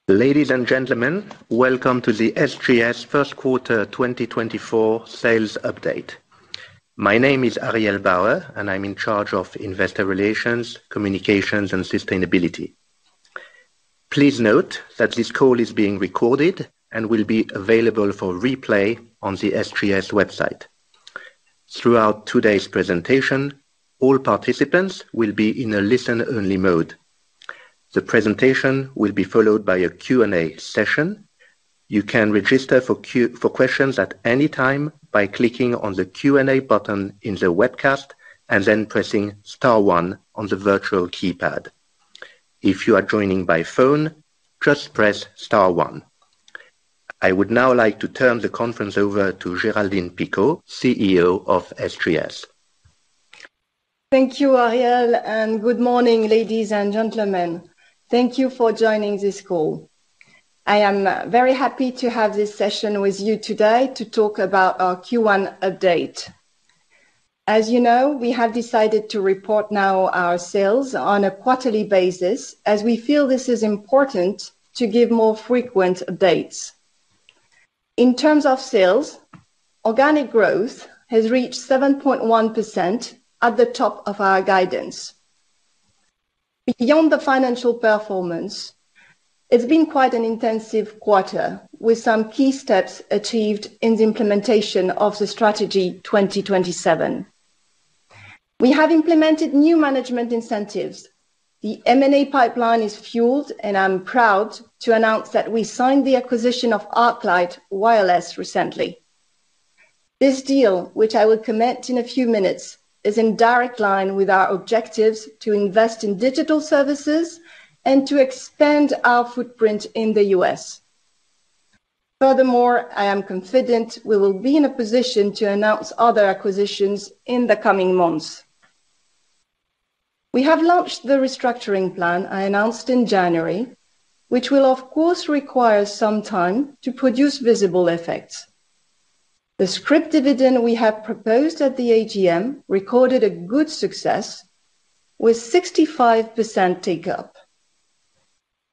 Ladies and gentlemen, welcome to the SGS first quarter 2024 sales update. My name is Ariel Bauer, and I'm in charge of investor relations, communications, and sustainability. Please note that this call is being recorded and will be available for replay on the SGS website. Throughout today's presentation, all participants will be in a listen-only mode. The presentation will be followed by a Q&A session. You can register for questions at any time by clicking on the Q&A button in the webcast and then pressing *1 on the virtual keypad. If you are joining by phone, just press *1. I would now like to turn the conference over to Géraldine Picaud, CEO of SGS. Thank you, Ariel, and good morning, ladies and gentlemen. Thank you for joining this call. I am very happy to have this session with you today to talk about our Q1 update. As you know, we have decided to report now our sales on a quarterly basis, as we feel this is important to give more frequent updates. In terms of sales, organic growth has reached 7.1% at the top of our guidance. Beyond the financial performance, it's been quite an intensive quarter, with some key steps achieved in the implementation of the strategy 2027. We have implemented new management incentives. The M&A pipeline is fueled, and I'm proud to announce that we signed the acquisition of ArcLight Wireless recently. This deal, which I will comment in a few minutes, is in direct line with our objectives to invest in digital services and to expand our footprint in the US. Furthermore, I am confident we will be in a position to announce other acquisitions in the coming months. We have launched the restructuring plan I announced in January, which will of course require some time to produce visible effects. The scrip dividend we have proposed at the AGM recorded a good success with 65% take-up.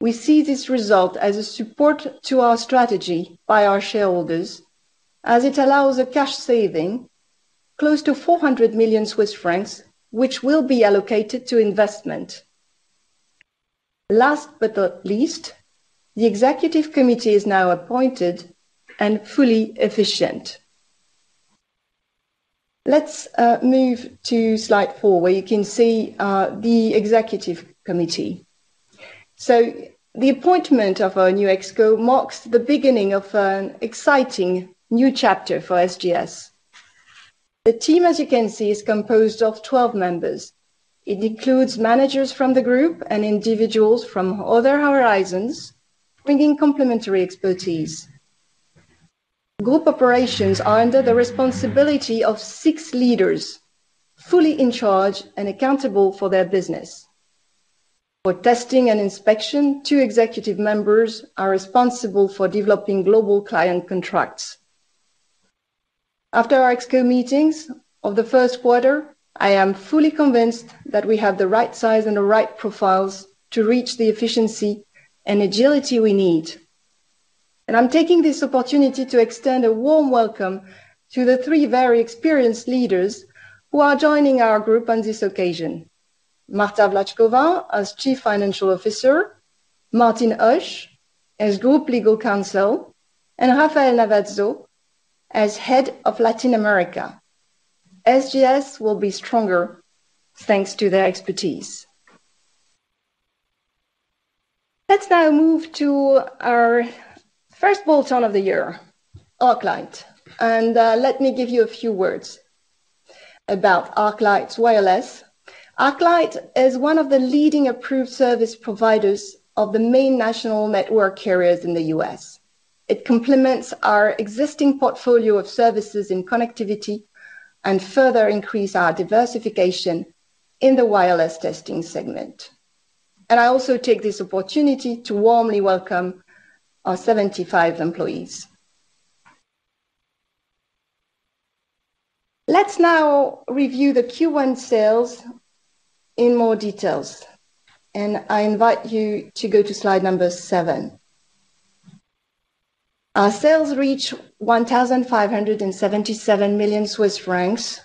We see this result as a support to our strategy by our shareholders, as it allows a cash saving close to 400 million Swiss francs, which will be allocated to investment. Last but not least, the executive committee is now appointed and fully efficient. Let's move to slide 4, where you can see the executive committee. So the appointment of our new ExCo marks the beginning of an exciting new chapter for SGS. The team, as you can see, is composed of 12 members. It includes managers from the group and individuals from other horizons, bringing complementary expertise. Group operations are under the responsibility of 6 leaders, fully in charge and accountable for their business. For testing and inspection, 2 executive members are responsible for developing global client contracts. After our ExCo meetings of the first quarter, I am fully convinced that we have the right size and the right profiles to reach the efficiency and agility we need. And I'm taking this opportunity to extend a warm welcome to the 3 very experienced leaders who are joining our group on this occasion. Marta Vlatchkova as Chief Financial Officer, Martin Oesch as Group Legal Counsel, and Rafael Navazzo as Head of Latin America. SGS will be stronger thanks to their expertise. Let's now move to our first bolt-on of the year, ArcLight. And let me give you a few words about ArcLight Wireless. ArcLight is one of the leading approved service providers of the main national network carriers in the US. It complements our existing portfolio of services in connectivity and further increase our diversification in the wireless testing segment. And I also take this opportunity to warmly welcome our 75 employees. Let's now review the Q1 sales in more details. And I invite you to go to slide number 7. Our sales reached 1,577 million Swiss francs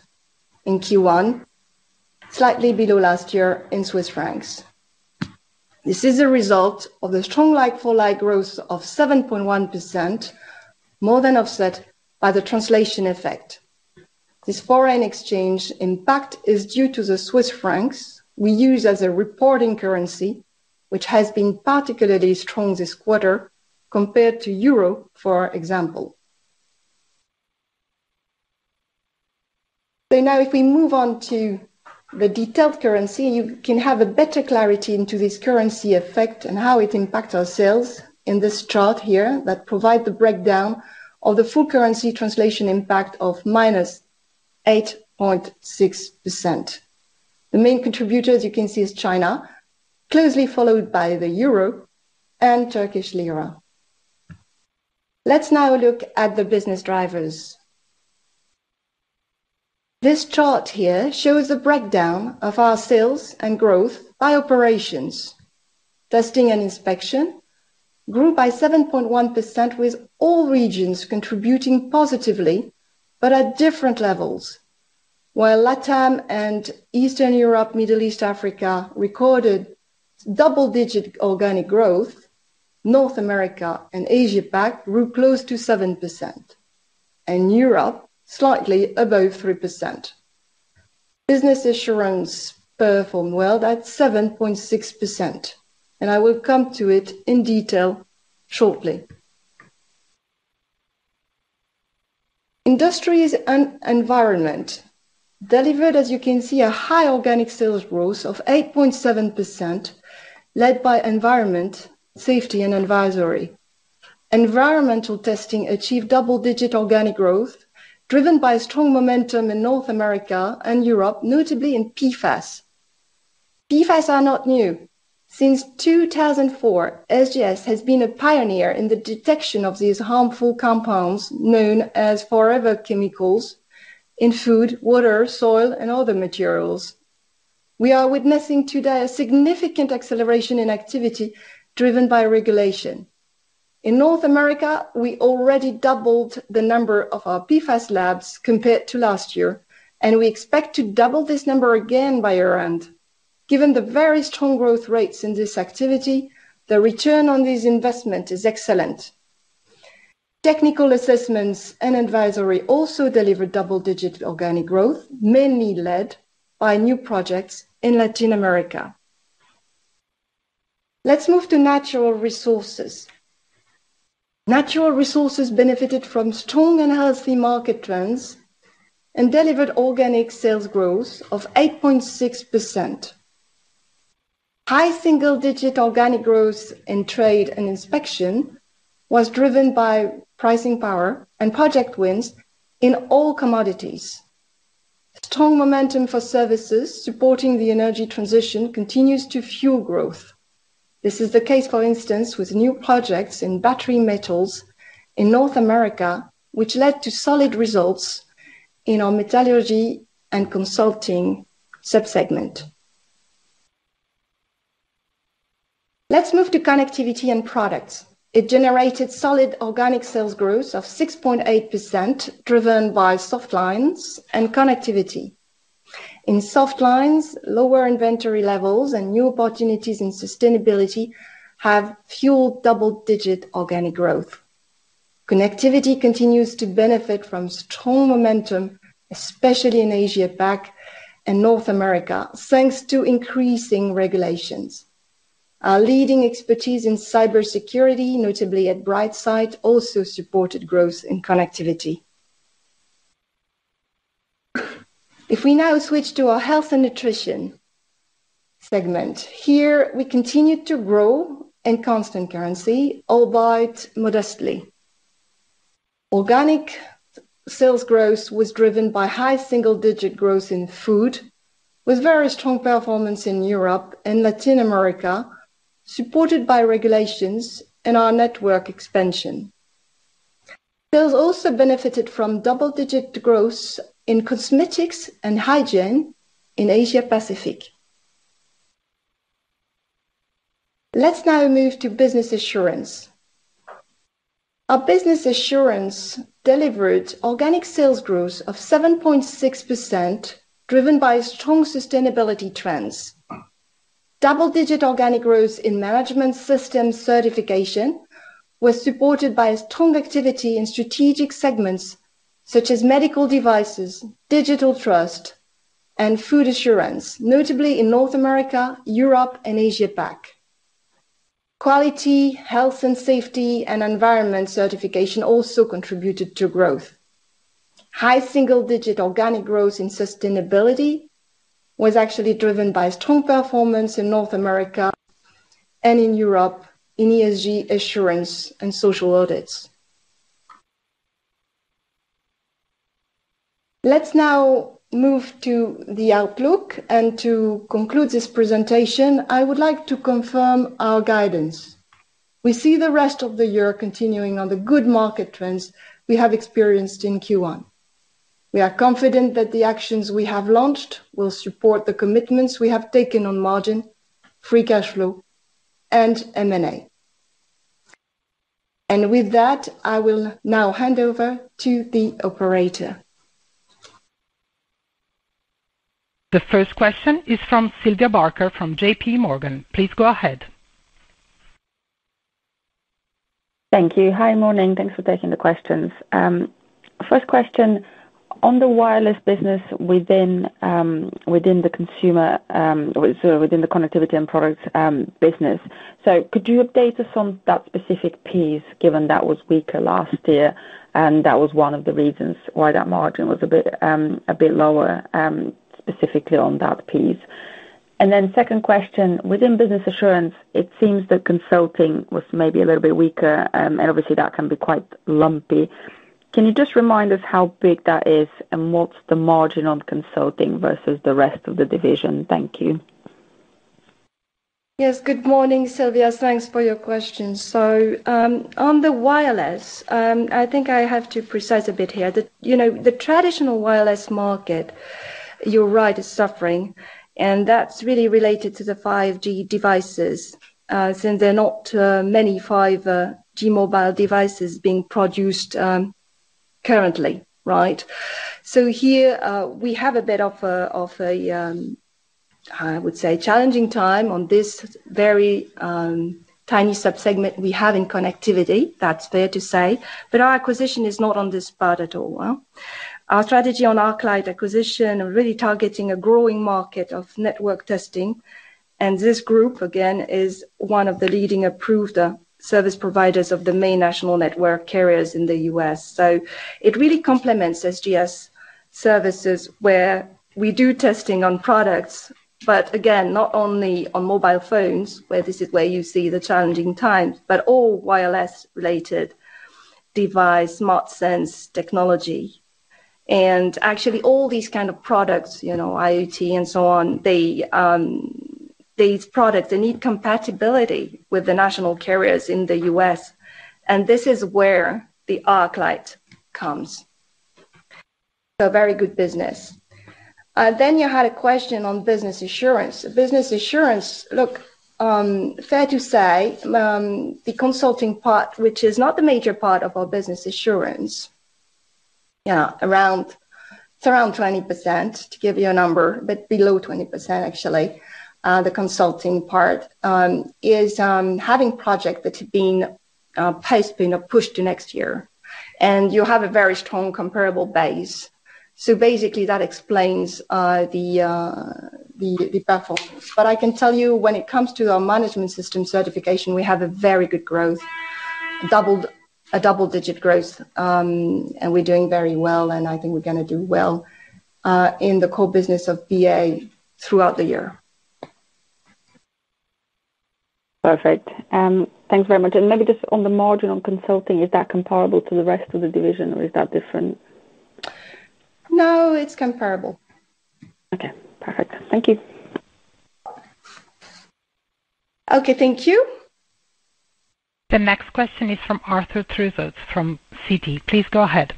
in Q1, slightly below last year in Swiss francs. This is a result of the strong like-for-like growth of 7.1%, more than offset by the translation effect. This foreign exchange impact is due to the Swiss francs we use as a reporting currency, which has been particularly strong this quarter compared to euro, for example. So now if we move on to the detailed currency, you can have a better clarity into this currency effect and how it impacts our sales in this chart here that provide the breakdown of the full currency translation impact of minus 8.6%. The main contributors you can see is China, closely followed by the euro and Turkish lira. Let's now look at the business drivers. This chart here shows the breakdown of our sales and growth by operations. Testing and inspection grew by 7.1% with all regions contributing positively, but at different levels. While LATAM and Eastern Europe, Middle East, Africa recorded double-digit organic growth, North America and Asia Pac grew close to 7%, and Europe slightly above 3%. Business assurance performed well at 7.6%, and I will come to it in detail shortly. Industries and environment delivered, as you can see, a high organic sales growth of 8.7%, led by environment, safety and advisory. Environmental testing achieved double-digit organic growth, driven by strong momentum in North America and Europe, notably in PFAS. PFAS are not new. Since 2004, SGS has been a pioneer in the detection of these harmful compounds known as forever chemicals in food, water, soil, and other materials. We are witnessing today a significant acceleration in activity driven by regulation. In North America, we already doubled the number of our PFAS labs compared to last year, and we expect to double this number again by year-end. Given the very strong growth rates in this activity, the return on this investment is excellent. Technical assessments and advisory also delivered double-digit organic growth, mainly led by new projects in Latin America. Let's move to natural resources. Natural resources benefited from strong and healthy market trends and delivered organic sales growth of 8.6%. High single-digit organic growth in trade and inspection was driven by pricing power and project wins in all commodities. Strong momentum for services supporting the energy transition continues to fuel growth. This is the case, for instance, with new projects in battery metals in North America, which led to solid results in our metallurgy and consulting subsegment. Let's move to connectivity and products. It generated solid organic sales growth of 6.8%, driven by soft lines and connectivity. In soft lines, lower inventory levels and new opportunities in sustainability have fueled double-digit organic growth. Connectivity continues to benefit from strong momentum, especially in Asia Pac and North America, thanks to increasing regulations. Our leading expertise in cybersecurity, notably at Brightside, also supported growth in connectivity. If we now switch to our health and nutrition segment, here we continued to grow in constant currency, albeit modestly. Organic sales growth was driven by high single-digit growth in food, with very strong performance in Europe and Latin America, supported by regulations and our network expansion. Sales also benefited from double-digit growth in cosmetics and hygiene in Asia Pacific. Let's now move to business assurance. Our business assurance delivered organic sales growth of 7.6%, driven by strong sustainability trends. Double-digit organic growth in management systems certification was supported by a strong activity in strategic segments such as medical devices, digital trust, and food assurance, notably in North America, Europe, and Asia Pac. Quality, health and safety, and environment certification also contributed to growth. High single-digit organic growth in sustainability was actually driven by strong performance in North America and in Europe in ESG assurance and social audits. Let's now move to the outlook, and to conclude this presentation, I would like to confirm our guidance. We see the rest of the year continuing on the good market trends we have experienced in Q1. We are confident that the actions we have launched will support the commitments we have taken on margin, free cash flow, and M&A. And with that, I will now hand over to the operator. The first question is from Sylvia Barker from JP Morgan. Please go ahead. Thank you. Hi, morning. Thanks for taking the questions. First question, on the wireless business within the consumer, within the connectivity and products business. So could you update us on that specific piece, given that was weaker last year, and that was one of the reasons why that margin was a bit lower, specifically on that piece. And then second question, within business assurance, it seems that consulting was maybe a little bit weaker, and obviously that can be quite lumpy. Can you just remind us how big that is and what's the margin on consulting versus the rest of the division? Thank you. Yes, good morning, Sylvia. Thanks for your questions. So on the wireless, I think I have to precise a bit here that, the traditional wireless market, you're right, is suffering. And that's really related to the 5G devices, since there are not many 5G mobile devices being produced currently, right? So here we have a bit of a I would say, challenging time on this very tiny subsegment we have in connectivity. That's fair to say. But our acquisition is not on this part at all. Huh? Our strategy on our client acquisition are really targeting a growing market of network testing. And this group, again, is one of the leading approved service providers of the main national network carriers in the US. So it really complements SGS services where we do testing on products, but again, not only on mobile phones, where this is where you see the challenging times, but all wireless related device, smart sense technology. And actually all these kind of products, IoT and so on, these products, they need compatibility with the national carriers in the US. And this is where the ArcLight comes. So very good business. Then you had a question on business assurance. Business assurance, look, fair to say, the consulting part, which is not the major part of our business assurance, around 20%, to give you a number, but below 20% actually. The consulting part is having projects that have been postponed or pushed to next year. And you have a very strong comparable base. So basically that explains the performance. But I can tell you when it comes to our management system certification, we have a very good growth, a double-digit growth, and we're doing very well. And I think we're going to do well in the core business of BA throughout the year. Perfect. Thanks very much. And maybe just on the margin on consulting, is that comparable to the rest of the division or is that different? No, it's comparable. Okay, perfect. Thank you. Okay, thank you. The next question is from Arthur Truslove from Citi. Please go ahead.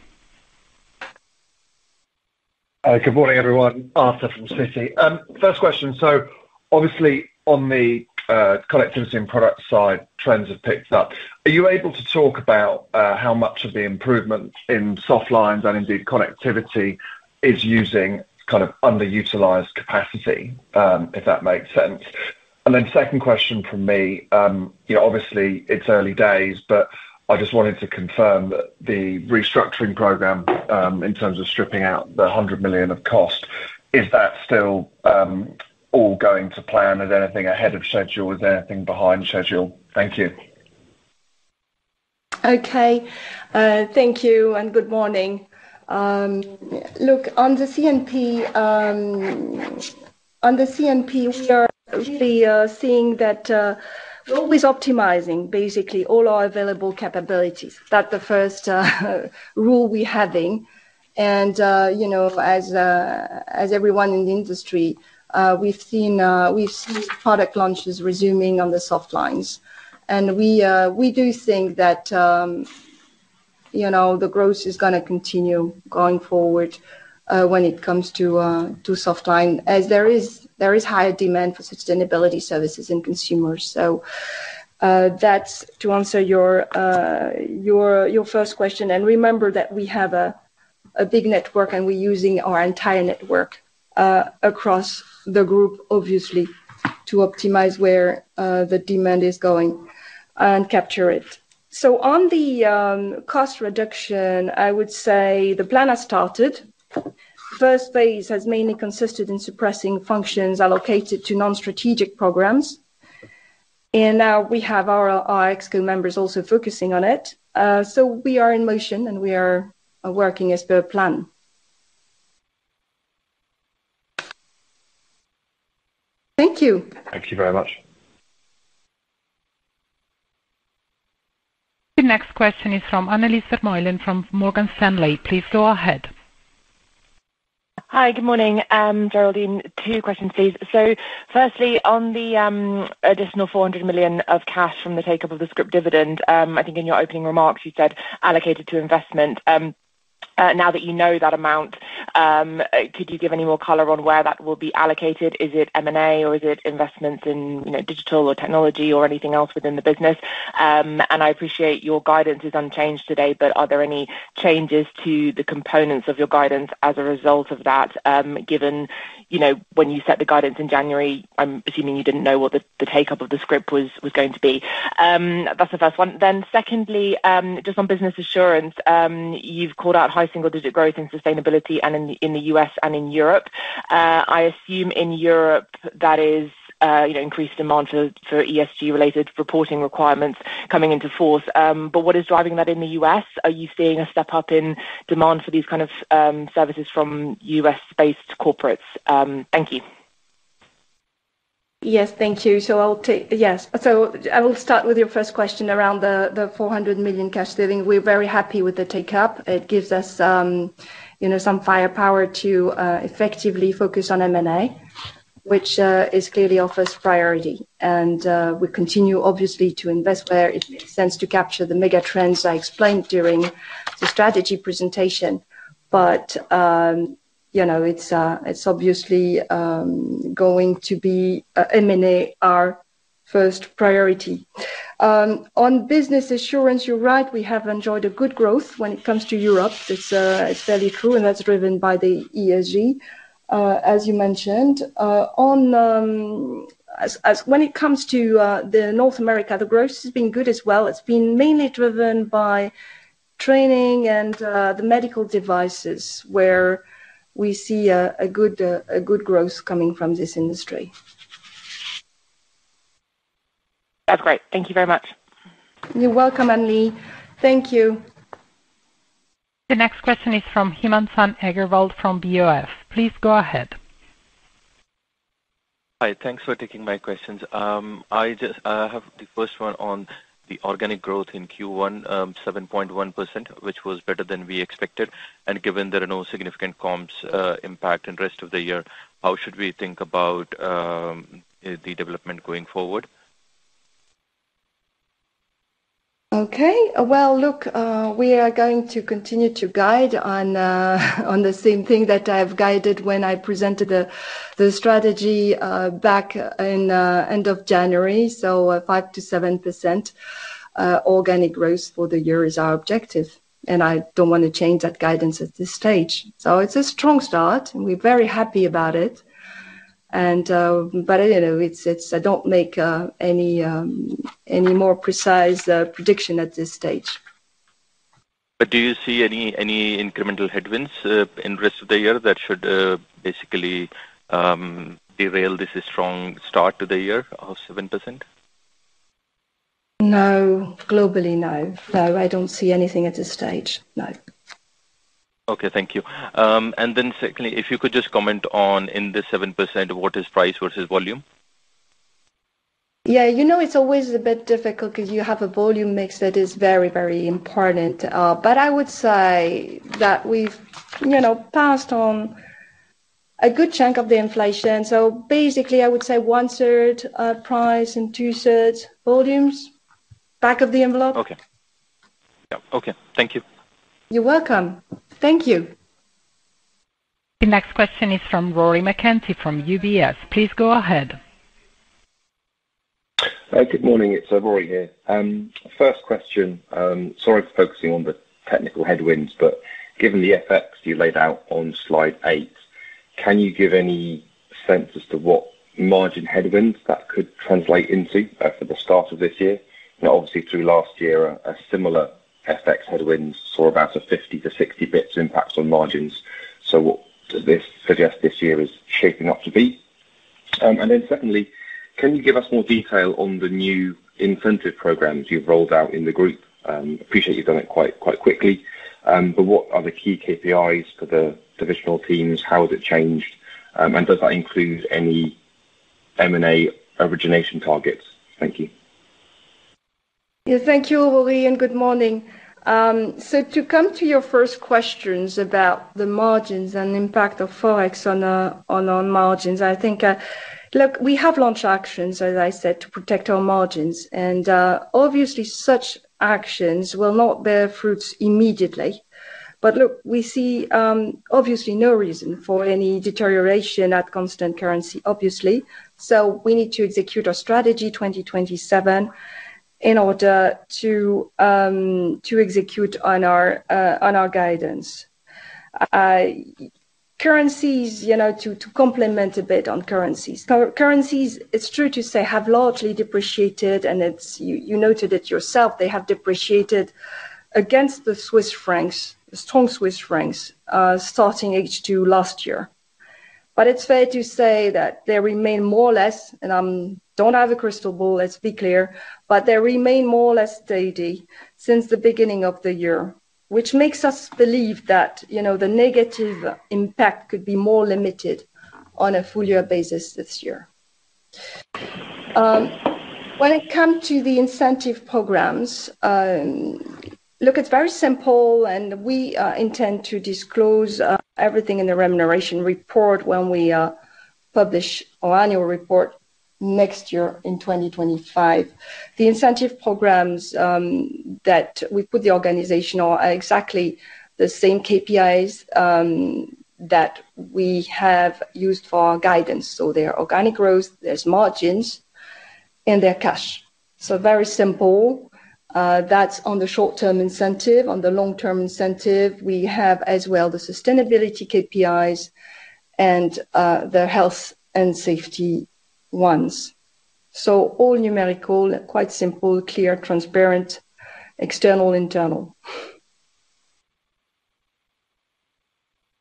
Good morning, everyone. Arthur from Citi. First question. So obviously on the connectivity and product side trends have picked up. Are you able to talk about how much of the improvement in soft lines and indeed connectivity is using kind of underutilized capacity, if that makes sense? And then second question from me, obviously it's early days, but I just wanted to confirm that the restructuring program, in terms of stripping out the 100 million of cost, is that still all going to plan? Is anything ahead of schedule? Is anything behind schedule? Thank you. Okay. Thank you and good morning. Look, on the CNP, we are really seeing that we're always optimizing basically all our available capabilities. That's the first rule we're having. And, as everyone in the industry, we've seen product launches resuming on the soft lines. And we do think that, the growth is going to continue going forward when it comes to soft line, as there is higher demand for sustainability services in consumers. So that's to answer your first question. And remember that we have a big network, and we're using our entire network across the group, obviously, to optimize where the demand is going and capture it. So on the cost reduction, I would say the plan has started. First phase has mainly consisted in suppressing functions allocated to non-strategic programs. And now we have our ExCo members also focusing on it. So we are in motion and we are working as per plan. Thank you. Thank you very much. The next question is from Annelies Vermeulen from Morgan Stanley. Please go ahead. Hi, good morning, Geraldine. 2 questions, please. So firstly, on the additional 400 million of cash from the take-up of the scrip dividend, I think in your opening remarks you said allocated to investment. Now that you know that amount, could you give any more colour on where that will be allocated? Is it M&A or is it investments in digital or technology or anything else within the business? And I appreciate your guidance is unchanged today, but are there any changes to the components of your guidance as a result of that, given, when you set the guidance in January, I'm assuming you didn't know what the take-up of the scrip was going to be. That's the first one. Then secondly, just on business assurance, you've called out high single-digit growth in sustainability and in the US and in Europe. I assume in Europe that is increased demand for ESG-related reporting requirements coming into force. But what is driving that in the US? Are you seeing a step up in demand for these kind of services from US-based corporates? Thank you. Yes, thank you. So I will start with your first question around the 400 million cash saving. We're very happy with the take-up. It gives us some firepower to effectively focus on M&A, which is clearly our first priority. And we continue, obviously, to invest where it makes sense to capture the mega trends I explained during the strategy presentation. But it's obviously going to be M&A our first priority. On business assurance, you're right. We have enjoyed a good growth when it comes to Europe. It's fairly true, and that's driven by the ESG, as you mentioned. When it comes to the North America, the growth has been good as well. It's been mainly driven by training and the medical devices, where we see a good growth coming from this industry. That's great. Thank you very much. You're welcome, Annie. Thank you. The next question is from Himanshu Agarwal from BOF. Please go ahead. Hi, thanks for taking my questions. I have the first one on the organic growth in Q1, 7.1%, which was better than we expected. And given there are no significant comps impact in the rest of the year, how should we think about the development going forward? Okay. Well, look, we are going to continue to guide on the same thing that I've guided when I presented the strategy back in end of January. So 5 to 7% organic growth for the year is our objective, and I don't want to change that guidance at this stage. So it's a strong start, and we're very happy about it. And but it's I don't make any more precise prediction at this stage. But do you see any incremental headwinds in the rest of the year that should basically derail this strong start to the year of 7%? No, globally, no. No, I don't see anything at this stage. No. Okay, thank you. And then secondly, if you could just comment on in the 7%, what is price versus volume? Yeah, it's always a bit difficult because you have a volume mix that is very, very important. But I would say that we've, passed on a good chunk of the inflation. So basically, I would say 1/3 price and 2/3 volumes. Back of the envelope. Okay. Yeah. Okay. Thank you. You're welcome. Thank you. The next question is from Rory McKenzie from UBS. Please go ahead. Good morning. It's Rory here. First question. Sorry for focusing on the technical headwinds, but given the FX you laid out on slide 8, can you give any sense as to what margin headwinds that could translate into for the start of this year? Obviously, through last year, a similar FX headwinds saw about a 50 to 60 bits impact on margins. So what does this suggest this year is shaping up to be? And then secondly, can you give us more detail on the new incentive programs you've rolled out in the group? Appreciate you've done it quite quickly, but what are the key KPIs for the divisional teams? How has it changed? And does that include any M&A origination targets? Thank you. Yeah, thank you, Rory, and good morning. So to come to your first questions about the margins and impact of Forex on margins, I think, look, we have launched actions, as I said, to protect our margins. And obviously, such actions will not bear fruits immediately. But look, we see obviously no reason for any deterioration at constant currency, obviously. So we need to execute our strategy 2027 in order to execute on our guidance. Currencies, to complement a bit on currencies. Currencies, it's true to say, have largely depreciated, and it's you noted it yourself. They have depreciated against the Swiss francs, the strong Swiss francs, starting H2 last year. But it's fair to say that they remain more or less, and I don't have a crystal ball, let's be clear, but they remain more or less steady since the beginning of the year, which makes us believe that, the negative impact could be more limited on a full year basis this year. When it comes to the incentive programs, look, it's very simple, and we intend to disclose everything in the remuneration report when we publish our annual report next year in 2025. The incentive programs that we put the organization on are exactly the same KPIs that we have used for our guidance. So their organic growth, there's margins, and their cash. So very simple. That's on the short-term incentive. On the long-term incentive, we have as well the sustainability KPIs and the health and safety ones. So all numerical, quite simple, clear, transparent, external, internal.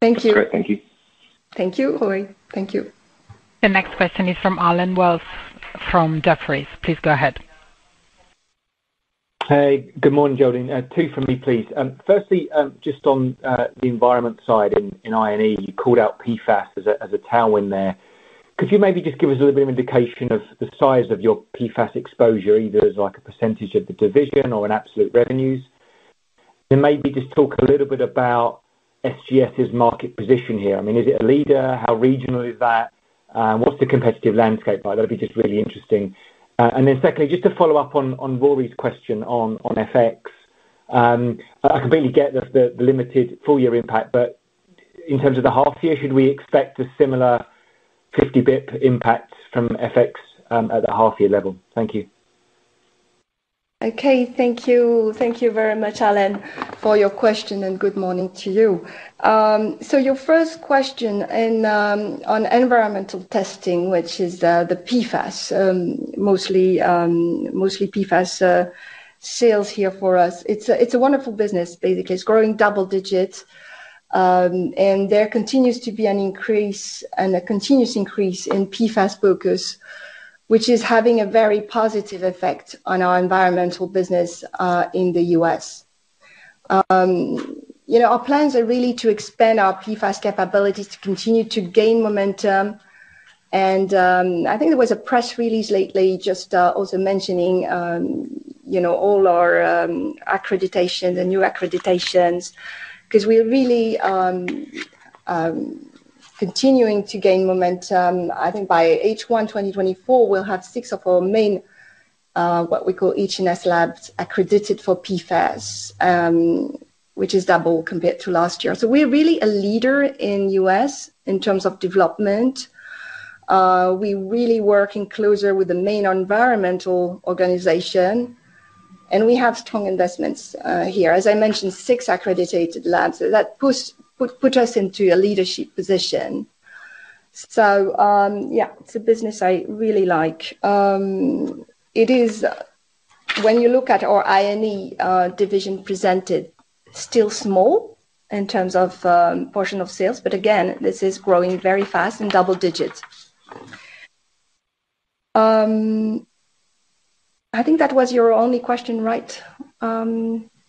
Thank you. Great, thank you. Thank you, Roy. Thank you. The next question is from Alan Wells from Jefferies. Please go ahead. Hey, good morning, Geraldine. Two from me, please. Firstly, just on the environment side in I&E, you called out PFAS as a tailwind there. Could you maybe just give us a little bit of indication of the size of your PFAS exposure, either as like a percentage of the division or in absolute revenues? Then maybe just talk a little bit about SGS's market position here. I mean, is it a leader? How regional is that? What's the competitive landscape like? That'd be just really interesting. And then secondly, just to follow up on Rory's question on FX, I completely get the limited full year impact, but in terms of the half year, should we expect a similar 50 bip impact from FX at the half year level? Thank you. Okay, thank you. Thank you very much, Alan, for your question, and good morning to you. So your first question on environmental testing, which is the PFAS, mostly PFAS sales here for us. It's a wonderful business, basically. It's growing double digits, and there continues to be an increase and a continuous increase in PFAS focus, which is having a very positive effect on our environmental business in the US. Our plans are really to expand our PFAS capabilities to continue to gain momentum. And I think there was a press release lately just also mentioning, all our accreditation, the new accreditations, because we're really continuing to gain momentum. I think by H1 2024, we'll have 6 of our main, what we call H&S labs, accredited for PFAS, which is double compared to last year. So we're really a leader in US in terms of development. We're really working closer with the main environmental organization, and we have strong investments here. As I mentioned, 6 accredited labs. So that put us into a leadership position. So, it's a business I really like. It is, when you look at our I&E division presented, still small in terms of portion of sales. But again, this is growing very fast in double digits. I think that was your only question, right,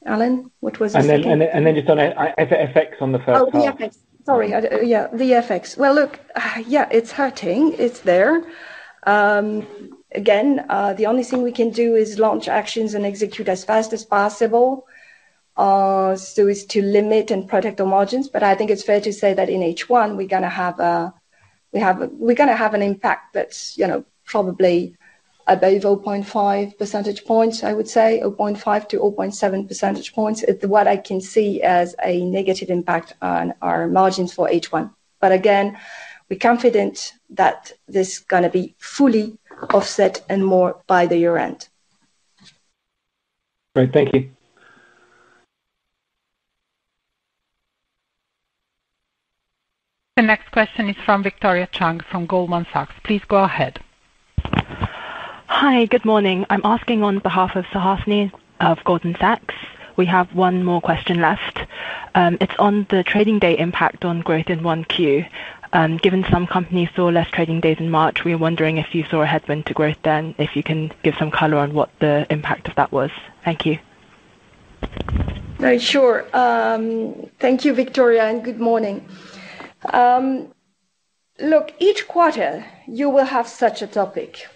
Alan? What was the second? And then just on FX on the first half. The FX. Sorry, the FX. Well, look, it's hurting. It's there. Again, the only thing we can do is launch actions and execute as fast as possible. So is to limit and protect our margins. But I think it's fair to say that in H1 we're gonna have an impact that's probably above 0.5 percentage points, I would say, 0.5 to 0.7 percentage points. It's what I can see as a negative impact on our margins for H1. But again, we're confident that this is going to be fully offset and more by the year end. Great, thank you. The next question is from Victoria Chung from Goldman Sachs. Please go ahead. Hi, good morning. I'm asking on behalf of Suhasini of Goldman Sachs. We have one more question left. It's on the trading day impact on growth in 1Q. Given some companies saw less trading days in March, we are wondering if you saw a headwind to growth then, if you can give some color on what the impact of that was. Thank you. Very sure. Thank you, Victoria, and good morning. Look, each quarter you will have such a topic.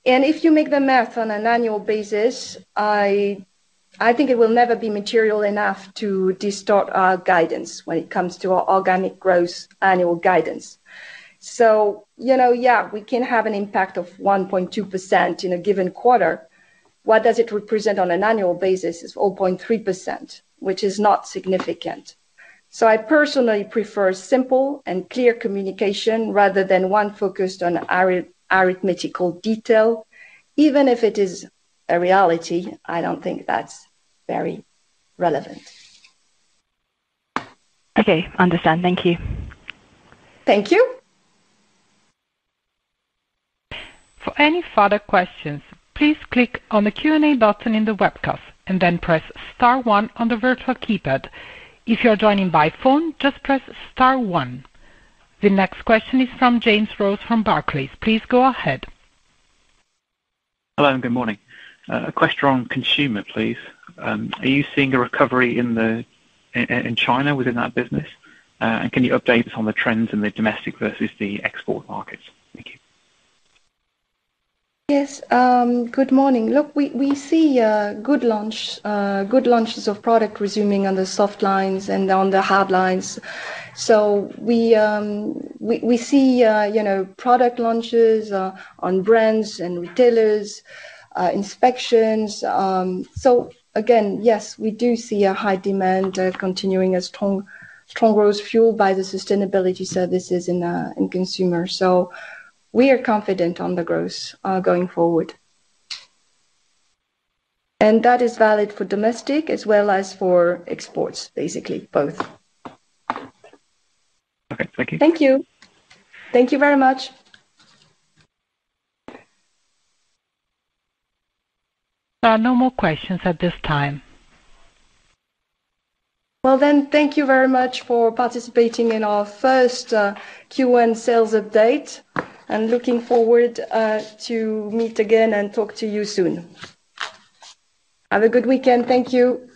And if you make the math on an annual basis, I think it will never be material enough to distort our guidance when it comes to our organic growth annual guidance. So, we can have an impact of 1.2% in a given quarter. What does it represent on an annual basis is 0.3%, which is not significant. So I personally prefer simple and clear communication rather than one focused on arithmetical detail. Even if it is a reality, I don't think that's very relevant. Okay, understand. Thank you. Thank you. For any further questions, please click on the Q&A button in the webcast and then press star 1 on the virtual keypad. If you're joining by phone, just press star 1. The next question is from James Rose from Barclays. Please go ahead. Hello and good morning. A question on consumer, please. Are you seeing a recovery in China within that business? And can you update us on the trends in the domestic versus the export markets? Thank you. Yes, good morning. Look, we see good launches of product resuming on the soft lines and on the hard lines. So we see product launches on brands and retailers, inspections. So again, yes, we do see a high demand continuing a strong growth fueled by the sustainability services in consumer. So we are confident on the growth going forward. And that is valid for domestic as well as for exports, basically, both. Okay, thank you. Thank you. Thank you very much. There are no more questions at this time. Well then, thank you very much for participating in our first Q1 sales update, and looking forward to meet again and talk to you soon. Have a good weekend. Thank you.